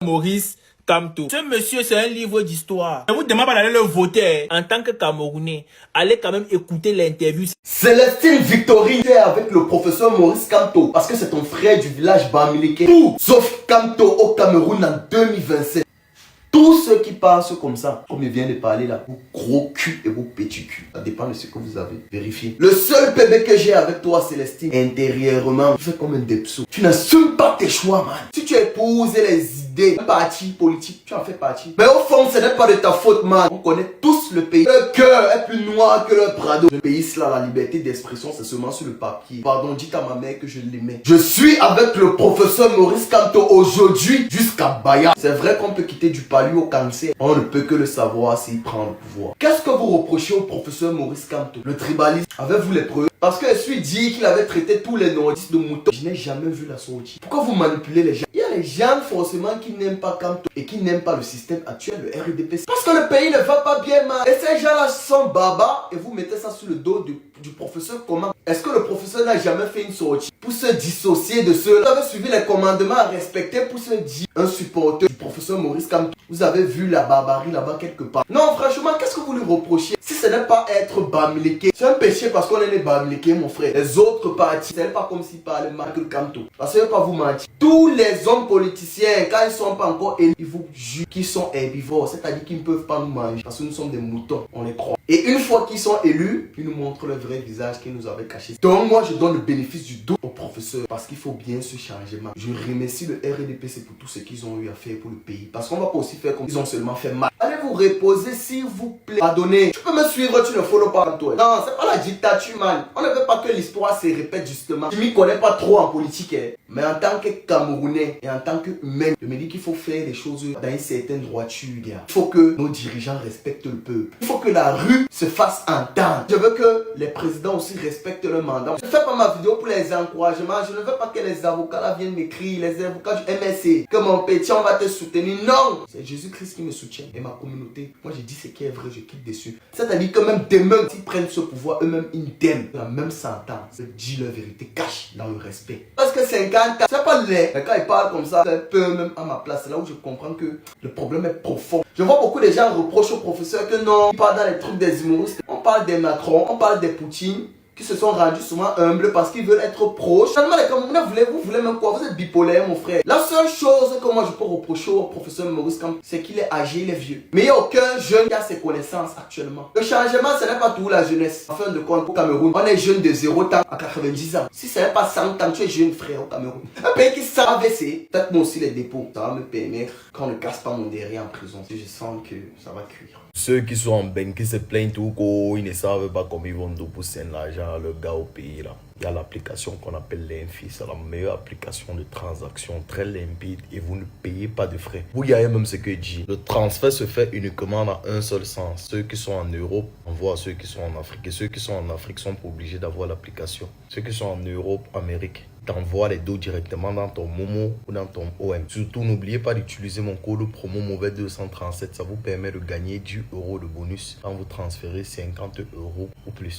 Maurice Kamto. Ce monsieur, c'est un livre d'histoire. Je vous demande pas d'aller le voter. En tant que Camerounais, allez quand même écouter l'interview. Célestine Victorine est avec le professeur Maurice Kamto parce que c'est ton frère du village Bamileke. Tout sauf Kamto au Cameroun en 2027. Tous ceux qui pensent comme ça, comme il vient de parler là, vos gros cul et vos petits cul. Ça dépend de ce que vous avez vérifié. Le seul bébé que j'ai avec toi, Célestine, intérieurement, tu fais comme un depso. Tu n'assumes pas tes choix, man. Si tu épouses les idées, un parti politique, tu en fais partie. Mais au fond, ce n'est pas de ta faute, man. On connaît tous le pays. Le cœur est plus noir que le Prado. Le pays, là, la liberté d'expression, c'est seulement sur le papier. Pardon, dites à ma mère que je l'aimais. Je suis avec le professeur Maurice Kamto aujourd'hui jusqu'à Baya. C'est vrai qu'on peut quitter du palais au cancer. On ne peut que le savoir s'il prend le pouvoir. Qu'est-ce que vous reprochez au professeur Maurice Kamto? Le tribalisme. Avez-vous les preuves? Parce que je suis dit qu'il avait traité tous les nordistes de moutons. Je n'ai jamais vu la sortie. Pourquoi vous manipulez les gens? Il y a les gens forcément qui n'aiment pas Kamto et qui n'aiment pas le système actuel, le RDP. Parce que le pays ne va pas bien, man. Et ces gens-là sont barbares et vous mettez ça sur le dos du professeur. Comment? Est-ce que le professeur n'a jamais fait une sortie pour se dissocier de ceux-là? Vous avez suivi les commandements à respecter pour se dire un supporter du professeur Maurice Kamto. Vous avez vu la barbarie là-bas quelque part. Non, franchement, qu'est-ce que vous lui reprochez? Si ce n'est pas être Bamileke, c'est un péché parce qu'on est né Bamileke, mon frère. Les autres partis, ce n'est pas comme s'ils parlaient Michael Kamto. Parce que je ne vais pas vous mentir. Tous les hommes politiciens, quand ils ne sont pas encore élus, ils vous jurent qu'ils sont herbivores. C'est-à-dire qu'ils ne peuvent pas nous manger. Parce que nous sommes des moutons, on les croit. Et une fois qu'ils sont élus, ils nous montrent le vrai visage qu'ils nous avaient caché. Donc moi, je donne le bénéfice du doute au professeur. Parce qu'il faut bien ce changement. Je remercie le RDPC pour tout ce qu'ils ont eu à faire pour le pays. Parce qu'on va pas aussi faire comme ils ont seulement fait mal. Allez vous reposer s'il vous plaît. Pardonnez. Tu peux me suivre, tu ne follow pas toi. Non, c'est pas la dictature, man. On ne veut pas que l'histoire se répète justement. Je m'y connais pas trop en politique, hein. Mais en tant que Camerounais et en tant qu'humain, je me dis qu'il faut faire des choses dans une certaine droiture, gars. Il faut que nos dirigeants respectent le peuple. Il faut que la rue se fasse entendre. Je veux que les présidents aussi respectent leur mandat. Je ne fais pas ma vidéo pour les encouragements. Je ne veux pas que les avocats là viennent m'écrire, les avocats du MSC, que mon petit, on va te soutenir. Non! C'est Jésus-Christ qui me soutient et ma communauté. Moi, je dis ce qui est vrai, je quitte dessus. C'est-à-dire que même demain, s'ils prennent ce pouvoir, eux-mêmes, ils t'aiment. La même sentence. Ils disent leur vérité, cache dans le respect. Parce que 50 ans, c'est pas laid. Mais quand ils parlent comme ça, c'est un peu même à ma place. C'est là où je comprends que le problème est profond. Je vois beaucoup de gens reprocher au professeur que non, ils parlent dans les trucs des humoristes. On parle des Macron, on parle des Poutine, qui se sont rendus souvent humbles parce qu'ils veulent être proches. Finalement, les Camerounais, vous voulez même quoi? Vous êtes bipolaire, mon frère. La seule chose que moi je peux reprocher au professeur Maurice Kamto, c'est qu'il est âgé, il est vieux. Mais il n'y a aucun jeune qui a ses connaissances actuellement. Le changement, ce n'est pas tout la jeunesse. En fin de compte, au Cameroun, on est jeune de 0 ans à 90 ans. Si ce n'est pas 100 ans, tu es jeune, frère, au Cameroun. Un pays qui sent AVC, peut-être moi aussi les dépôts. Ça va me permettre qu'on ne casse pas mon derrière en prison. Si je sens que ça va cuire. Ceux qui sont en bain, qui se plaignent tout, ils ne savent pas comment ils vont nous pousser l'argent à le gars au pays là. Il y a l'application qu'on appelle l'Infi, c'est la meilleure application de transaction, très limpide et vous ne payez pas de frais. Vous voyez même ce que dit. Le transfert se fait uniquement dans un seul sens. Ceux qui sont en Europe envoient à ceux qui sont en Afrique et ceux qui sont en Afrique sont pas obligés d'avoir l'application. Ceux qui sont en Europe, Amérique, t'envoies les dos directement dans ton Momo ou dans ton OM. Surtout, n'oubliez pas d'utiliser mon code promo mauvais 237. Ça vous permet de gagner 10 € de bonus quand vous transférez 50 € ou plus.